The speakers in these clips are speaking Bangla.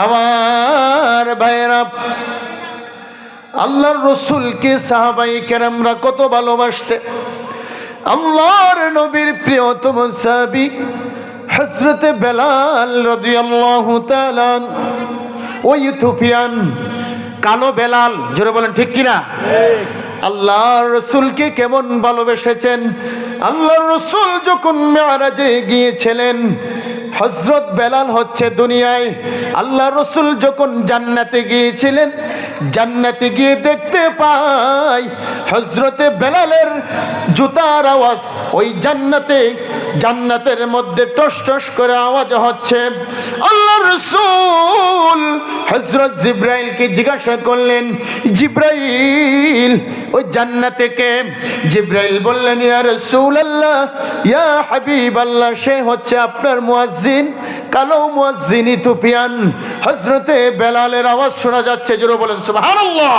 আমার ভাইরা, আল্লাহর রাসূলকে সাহাবায়ে কেরামরা কত ভালোবাসতেন। আল্লাহর নবীর প্রিয়তম সাহাবী হযরতে বেলাল রাদিয়াল্লাহু তাআলা, ওই ইথিওপিয়ান কালো বেলাল, জোরে বলেন ঠিক কিনা? আল্লাহর রাসূলকে কেমন ভালোবেসেছেন। আল্লাহর রাসূল যখন মেরাজে গিয়েছিলেন, হযরত বেলাল হচ্ছে দুনিয়ায়। আল্লাহর রাসূল যখন জান্নাতে গিয়েছিলেন, জান্নাতে গিয়ে দেখতে পায় হযরতে বেলালের জুতার আওয়াজ ওই জান্নাতের মধ্যে টস টস করে আওয়াজ হচ্ছে। আল্লাহর রাসূল হযরত জিবরাইলকে জিজ্ঞাসা করলেন, জিবরাইল ওই জান্নাতে কে? জিবরাইল বললেন, ইয়া রাসূলুল্লাহ, ইয়া হাবিবাল্লাহ, সে হচ্ছে আপনার মুয়াজ্জিন, কালো মুয়াজ্জিন ইথিওপিয়ান। হযরতে বেলালের আওয়াজ শোনা যাচ্ছে, জোরে বলেন সুবহানাল্লাহ।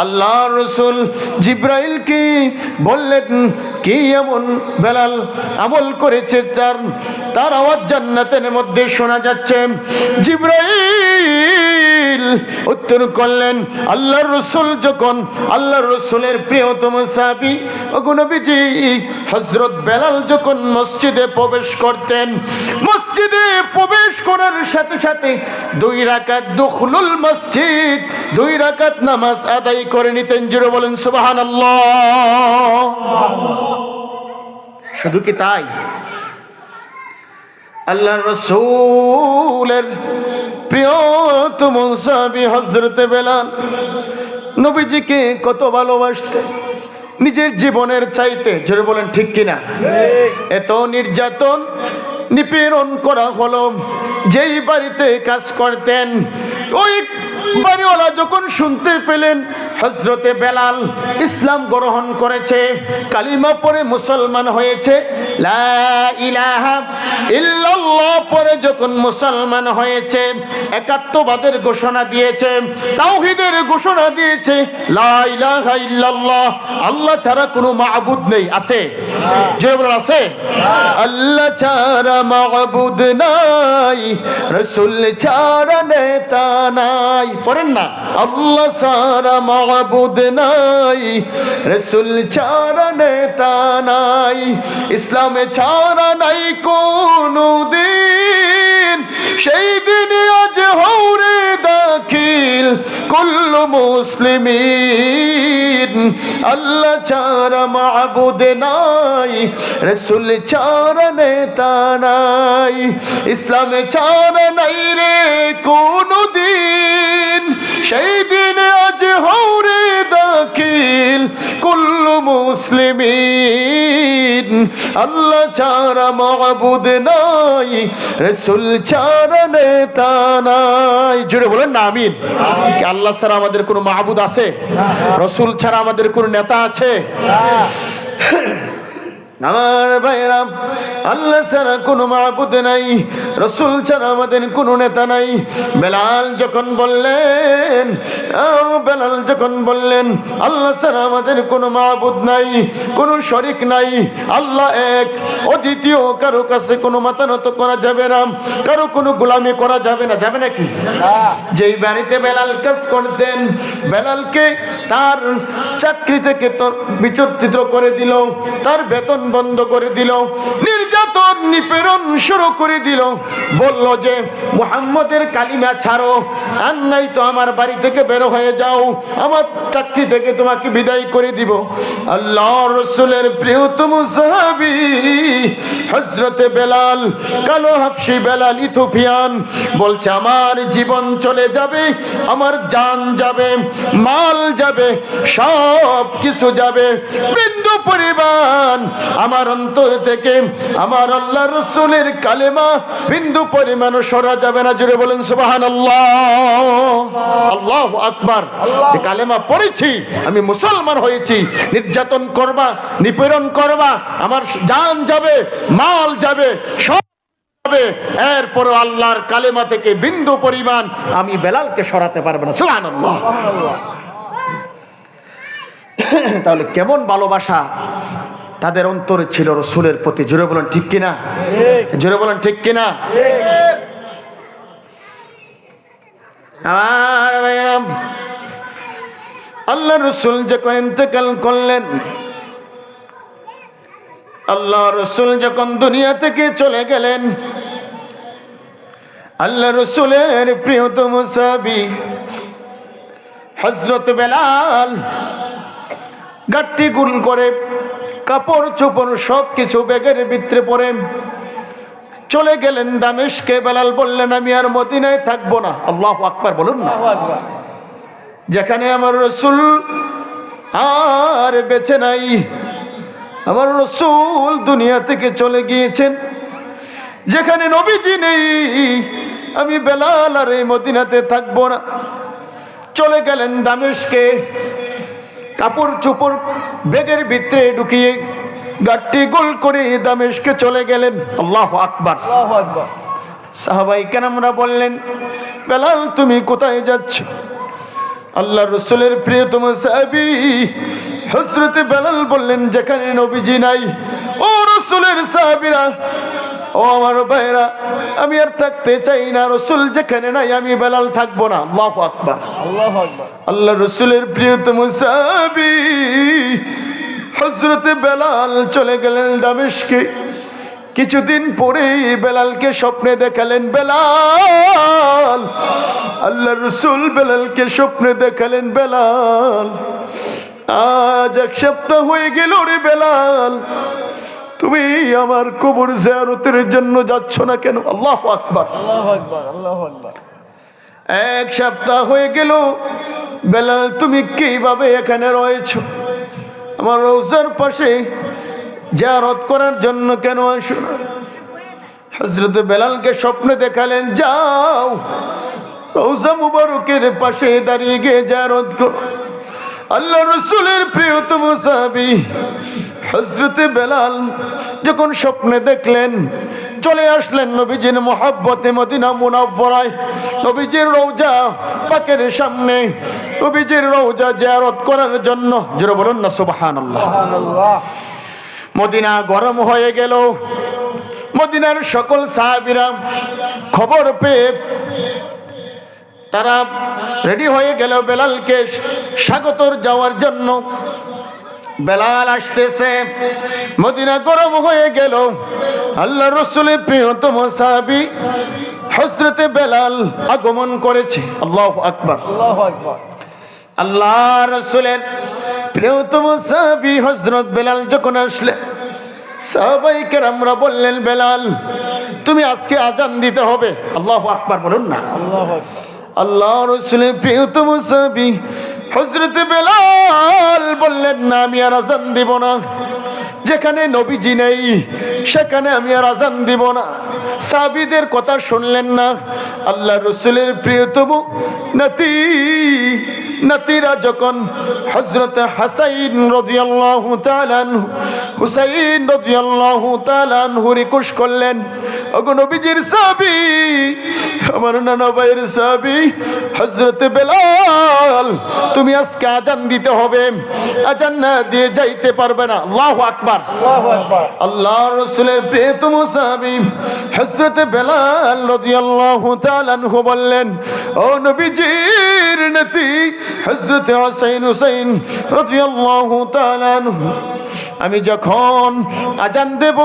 আল্লাহর রাসূল জিবরাইলকে বললেন, কি এমন বেলাল আমল করেছে তার আওয়াজ জান্নাতের মধ্যে শোনা যাচ্ছে? জিবরাইল উত্তর করলেন, আল্লাহর রাসূল যখন আল্লাহর রাসূলের প্রিয়তম সাহাবী ওগো নবীজি হযরত বেলাল যখন মসজিদে প্রবেশ করতেন, মসজিদে প্রবেশ করার সাথে সাথে 2 রাকাত দুখুলুল মসজিদ, 2 রাকাত নামাজ আদায় করে নিতেন। জোরে বলেন সুবহানাল্লাহ। শুধু কি তাই? আল্লাহর রাসূলের প্রিয়তম সাহাবী হযরতে বেলাল নবীজিকে কত ভালোবাসতেন, নিজের জীবনের চাইতে। জোরে বলেন ঠিক কিনা? এত নির্যাতন নিপীড়ন করা হলো। যেই বাড়িতে কাজ করতেন, ওই বাড়িওয়ালা যখন শুনতে পেলেন হযরতে বেলাল ইসলাম গ্রহণ করেছে, কালিমা পড়ে মুসলমান হয়েছে, লা ইলাহা ইল্লাল্লাহ পড়ে যখন মুসলমান হয়েছে, একাত্মবাদের ঘোষণা দিয়েছে, তাওহীদের ঘোষণা দিয়েছে, লা ইলাহা ইল্লাল্লাহ, আল্লাহ ছাড়া কোনো মাবুদ নেই। আছে? জোরে বলেন আছে? আল্লাহ ছাড়া মাবুদ নাই, রাসূল ছাড়া নেতা নাই। পড়েন না, আল্লাহ ছাড়া মাবুদ নাই, রাসূল ছাড়া নেতা নাই, ইসলামে ছাড়া নাই কোনো দিন, সেই দিনে আজ হৌরে দাখিল কুল্লু মুসলিমিন। আল্লাহ ছাড়া মাবুদ নাই, রাসূল ছাড়া নেতা নাই, ইসলামে ছাড়া নাই রে কোনো দিন, সেই দিনে আজ হৌরে দাখিল কুল্লু মুসলিমিন। আল্লাহ ছাড়া মাবুদ নাই, রাসূল ছাড়া নেতা নাই। জোরে বলেন না আমিন। কি আল্লাহ ছাড়া আমাদের কোনো মাবুদ আছে? রাসূল ছাড়া আমাদের কোনো নেতা আছে? আমার ভাইরা, আল্লাহ ছাড়া কোনো মাবুদ নাই, রাসূল ছাড়া আমাদের কোনো নেতা নাই। বেলাল যখন বললেন আল্লাহ ছাড়া আমাদের কোনো মাবুদ নাই, কোনো শরীক নাই, আল্লাহ এক, অদ্বিতীয়, কারো কাছে কোনো মাথা নত করা যাবে না, কারো কোনো গোলামি করা যাবে না। যাবে নাকি? যেই বাড়িতে বেলাল কাজ করতেন, বেলালকে তার চাকরি থেকে বিচ্যুত করে দিল, তার বেতন বন্ধ করে দিল, নির্যাতন নিপীড়ন শুরু করে দিল, বলল যে মুহাম্মদের কালিমা ছাড়ো, আর নাই তো আমার বাড়ি থেকে বের হয়ে যাও, আমার চাকরি থেকে তোমাকে বিদায় করে দিব। আল্লাহর রাসূলের প্রিয়তম সাহাবী হযরতে বেলাল, কালো হাবশী বেলাল ইথিওপিয়ান, বলছে আমার জীবন চলে যাবে, আমার জান যাবে, মাল যাবে, সব কিছু যাবে, বিন্দু পরিমাণ আমার অন্তর থেকে আমার আল্লাহর রাসূলের কালেমা বিন্দু পরিমাণও সরা যাবে না। জোরে বলেন সুবহানাল্লাহ। আল্লাহু আকবার। যে কালেমা পড়েছি, আমি মুসলমান হয়েছি, নির্যাতন করবা, নিপীড়ন করবা, আমার জান যাবে, মাল যাবে, সব যাবে, এরপরও আল্লাহর কালেমা থেকে বিন্দু পরিমাণ আমি বেলালকে সরাতে পারবো না। সুবহানাল্লাহ। তাহলে কেমন ভালোবাসা তাদের অন্তরে ছিল রাসূলের প্রতি। জোরে বলেন ঠিক কিনা? জোরে বলেন ঠিক কিনা? আমার ভাইরা, আল্লাহ রসুল যখন ইন্তেকাল করলেন, আল্লাহ রসুল যখন দুনিয়া থেকে চলে গেলেন, আল্লাহ রসুলের প্রিয়তম সাহাবী হযরত বেলাল গাট্টি গুল করে কাপড় চোপড় সব কিছু ব্যাগের ভিতরে পরে চলে গেলেন দামেস্কে। বেলাল বললেন, আমি আর মদিনায় থাকবো না। আল্লাহু আকবার বলুন না। যেখানে আমার রসুল আর বেঁচে নাই, আমার রসুল দুনিয়া থেকে চলে গিয়েছেন, যেখানে নবীজি নেই, আমি বেলাল আর এই মদিনাতে থাকবো না। চলে গেলেন দামেস্কে, কাপড় চোপড় ব্যাগের ভিতরে ঢুকিয়ে গাট্টি গোল করে দামেস্কে চলে গেলেন। আল্লাহু আকবার। সাহাবায়ে কেরামরা বললেন, বেলাল তুমি কোথায় যাচ্ছ? আল্লাহ রসুলের প্রিয়তম সাহাবী হযরত বেলাল বললেন, যেখানে নবীজি নাই, ও রসুলের সাহাবীরা, ও আমার ভাইরা, আমি আর থাকতে চাই না। রসুল যেখানে নাই, আমি বেলাল থাকবো না। আল্লাহু আকবার, আল্লাহু আকবার। আল্লাহ রসুলের প্রিয়তম সাহাবী হযরত বেলাল চলে গেলেন দামেস্কে। কিছুদিন পরেই বেলালকে স্বপ্নে দেখালেন। বেলাল, আল্লাহ রসুল বেলালকে স্বপ্নে দেখালেন, বেলাল আজ 1 সপ্তাহ হয়ে গেল রে বেলাল, তুমি আমার কবর জিয়ারতের জন্য যাচ্ছ না কেন? আল্লাহু আকবার, আল্লাহু আকবার, আল্লাহু আকবার। 1 সপ্তাহ হয়ে গেল বেলাল, তুমি কিভাবে এখানে রয়েছো? আমার রওজার পাশে জিয়ারত করার জন্য কেন আসো না? হযরত বেলালকে স্বপ্নে দেখালেন, যাও রওজা মুবারকের পাশে দাঁড়িয়ে গিয়ে জিয়ারত করো। আল্লাহ রসুলের প্রিয়তম সাহাবী হযরত বেলাল যখন স্বপ্নে দেখলেন, চলে আসলেন নবীজির মহব্বতে মদিনা মুনাওয়ারায়, নবীজির রওজা পাকের সামনে, নবীজির রওজা জিয়ারত করার জন্য। জোরে বলুন না সুবহানাল্লাহ। মদিনা গরম হয়ে গেল। মদিনার সকল সাহাবীরা খবর পেয়ে তারা রেডি হয়ে গেল বেলালকে স্বাগতর যাওয়ার জন্য। বেলাল আসতেছে, মদিনা গরম হয়ে গেল। আল্লাহ রসুলের প্রিয়তম সাহাবী হযরত বেলাল আগমন করেছে। আল্লাহু আকবার, আল্লাহু আকবার। আল্লাহ রসুলের প্রিয়তম সাহাবী হযরত বেলাল যখন আসলেন, সাহাবায়ে কেরামরা বললেন, বেলাল তুমি আজকে আজান দিতে হবে। আল্লাহু আকবার বলুন না। আল্লাহু আকবার। আল্লাহ রসুলের প্রিয়তম সাহাবী হযরত বেলাল বললেন, না আমি আর আজান দিব না, যেখানে নবীজি নেই সেখানে আমি আর আজান দিব না। সাহাবীদের কথা শুনলেন না। আল্লাহ রসুলের প্রিয়তম নাতিরা যখন হযরত হাসাইন রাদিয়াল্লাহু তাআলা আনহু, হুসাইন রাদিয়াল্লাহু তাআলা আনহু রিকোয়েস্ট করলেন, ওগো নবীজির সাহাবী, আমার নানা ভাইয়ের সাহাবী হযরত বেলাল, তুমি আজকে আজান দিতে হবে, আজান না দিয়ে যাইতে পারবে না। আল্লাহু আকবার, আল্লাহু আকবার। আল্লাহ রাসূলের প্রিয়তম সাহাবী হযরত বেলাল রাদিয়াল্লাহু তাআলা আনহু বললেন, ও নবীজির নাতি হযরত হুসাইন রাদিয়াল্লাহু তাআলা আনহু, আমি যখন আজান দেব,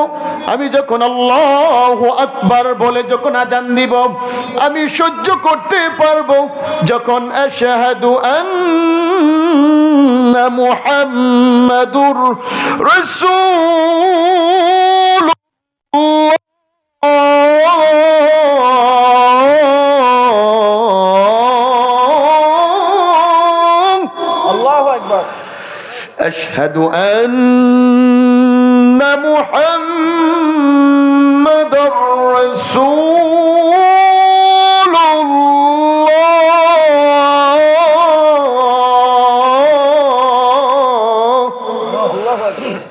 আমি যখন আল্লাহু আকবার বলে যখন আজান দিব, আমি সহ্য করতে পারবো যখন আশহাদু আন্না মুহাম্মাদুর রাসূলুল্লাহ, আল্লাহু আকবার, আশহাদু আন্না মুহাম্মাদার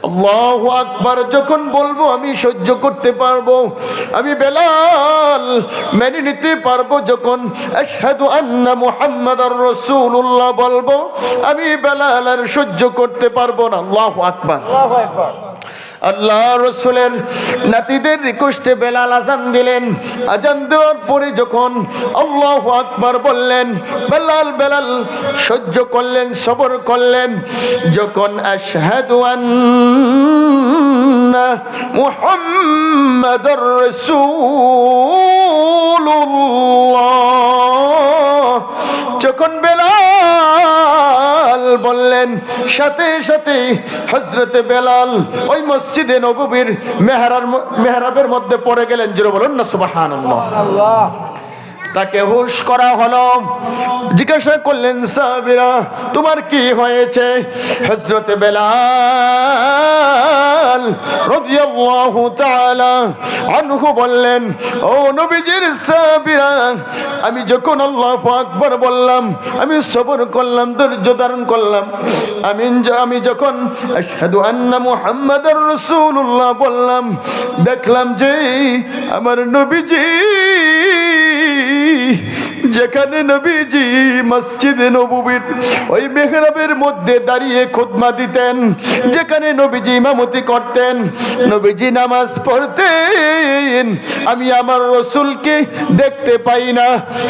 আল্লাহু আকবার যখন বলবো, আমি সহ্য করতে পারবো, আমি বেলাল মেনে নিতে পারবো। যখন আশহাদু আন্না মুহাম্মাদার রাসূলুল্লাহ বলবো, আমি বেলাল আর সহ্য করতে পারবো না। আল্লাহু আকবার, আল্লাহু আকবার। আল্লাহ রসুলের নাতিদের রিকোয়েস্টে বেলাল আজান দিলেন। আজান দেওয়ার পরে যখন আল্লাহু আকবার বললেন, বেলাল সহ্য করলেন, সবর করলেন। যখন আশহাদু আন্না মুহাম্মাদুর রাসূলুল্লাহ, যখন বেলাল বললেন, সাথে সাথে হযরতে বেলাল ওই মসজিদে নববীর মেহরাবের মধ্যে পড়ে গেলেন। জোরে বলুন না সুবহানাল্লাহ। তাকে হুশ করা হলো, জিজ্ঞাসা করলেন সাহাবীরা, তোমার কি হয়েছে? হযরতে বেলাল রাদিয়াল্লাহু তাআলা আনহু বললেন, ও নবীজির সাহাবীরা, আমি যখন আল্লাহু আকবার বললাম, আমি সবর করলাম, ধৈর্য ধারণ করলাম। আমি যখন আশহাদু আন্না মুহাম্মাদুর রাসূলুল্লাহ বললাম, দেখলাম যে আমার নবীজি, যেখানে নবীজি মসজিদে নববীর ওই মেহরাবের মধ্যে দাঁড়িয়ে খুতবা দিতেন, যেখানে নবীজি ইমামতি করতেন, নবীজি নামাজ পড়তেন, আমি আমার রাসূলকে দেখতে পাই না।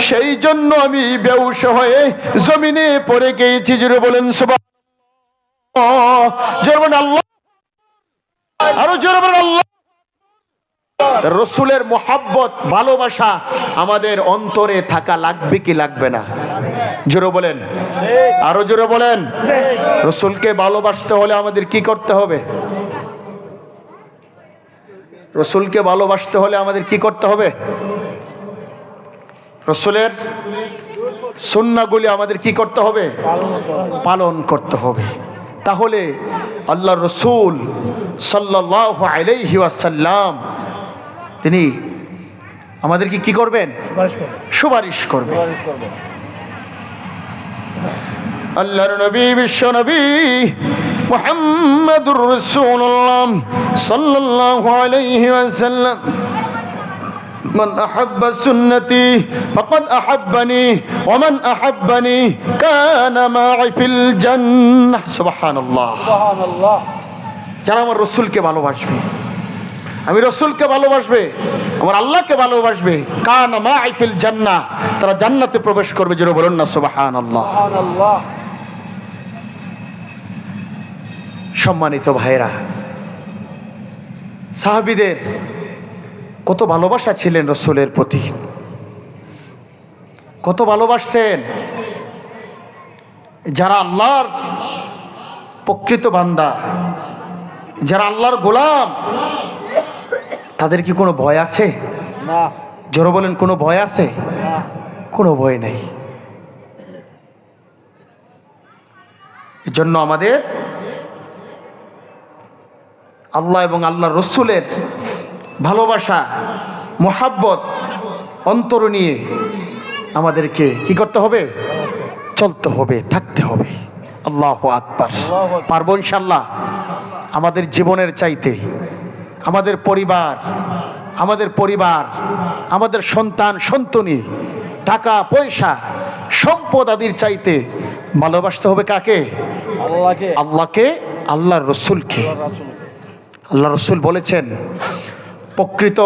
সেই জন্য আমি বেহুশ হয়ে জমিনে পড়ে গিয়েছি। জোরে বলেন সুবহানাল্লাহ। জোরে বলেন আল্লাহ, আরো জোরে বলেন আল্লাহ। রসুলের মোহাব্বত, ভালোবাসা আমাদের অন্তরে থাকা লাগবে কি লাগবে না? জোরে বলেন, আরো জোরে বলেন। রসুলকে ভালোবাসতে হলে আমাদের কি করতে হবে? রসুলকে ভালোবাসতে হলে আমাদের কি করতে হবে? রসুলের সুন্নাহগুলি আমাদের কি করতে হবে? পালন করতে হবে। তাহলে আল্লাহ রসুল সাল্লাল্লাহু আলাইহি ওয়াসাল্লাম তিনি আমাদেরকে কি করবেন? সুপারিশ করবেন। আল্লাহর নবী, বিশ্ব নবী মুহাম্মাদুর রাসূলুল্লাহ সাল্লাল্লাহু আলাইহি ওয়াসাল্লাম, মান আহাব্বা সুন্নতি ফাকাদ আহাব্বানি ওয়া মান আহাব্বানি কানা মা'i ফিল জান্নাহ। সুবহানাল্লাহ, সুবহানাল্লাহ। যারা আমার রাসূলকে ভালোবাসবে, আমি রাসূলকে ভালোবাসবে, আমার আল্লাহকে ভালোবাসবে, কানা মা'i ফিল জান্নাহ, তারা জান্নাতে প্রবেশ করবে। জোরে বলুন না সুবহানাল্লাহ, সুবহানাল্লাহ। সম্মানিত ভাইরা, সাহাবীদের কত ভালোবাসা ছিলেন রাসূলের প্রতি, কত ভালোবাসতেন। যারা আল্লাহর প্রকৃত বান্দা, যারা আল্লাহর গোলাম, তাদের কি কোনো ভয় আছে? না। জোরে বলেন, কোনো ভয় আছে? না, কোনো ভয় নেই। এজন্য আমাদের আল্লাহ এবং আল্লাহর রাসূলের ভালোবাসা, মোহাব্বত অন্তর নিয়ে আমাদেরকে কি করতে হবে? চলতে হবে, থাকতে হবে। আল্লাহু আকবার। পারবো ইনশাআল্লাহ। আমাদের জীবনের চাইতে আমাদের পরিবার, আমাদের সন্তান সন্ততি, টাকা পয়সা, সম্পদ আদির চাইতে ভালোবাসতে হবে কাকে? আল্লাহকে, আল্লাহর রাসূলকে। আল্লাহ রাসূল বলেছেন, প্রকৃত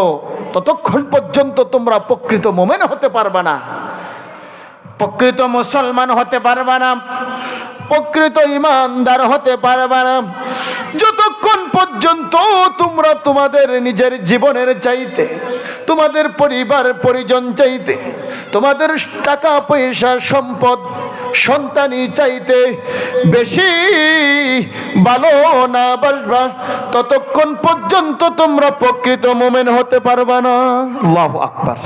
ততক্ষণ পর্যন্ত তোমরা প্রকৃত মুমিন হতে পারবে না, প্রকৃত মুসলমান হতে পারবে না, প্রকৃত ঈমানদার হতে পারবে না, যতক্ষণ পর্যন্ত তোমরা তোমাদের নিজের জীবনের চাইতে, তোমাদের পরিবার পরিজন চাইতে, তোমাদের টাকা পয়সা সম্পদ সন্তানি চাইতে বেশি ভালো না বাসবা, ততক্ষণ পর্যন্ত তোমরা প্রকৃত মুমিন হতে পারবে না। আল্লাহু আকবার।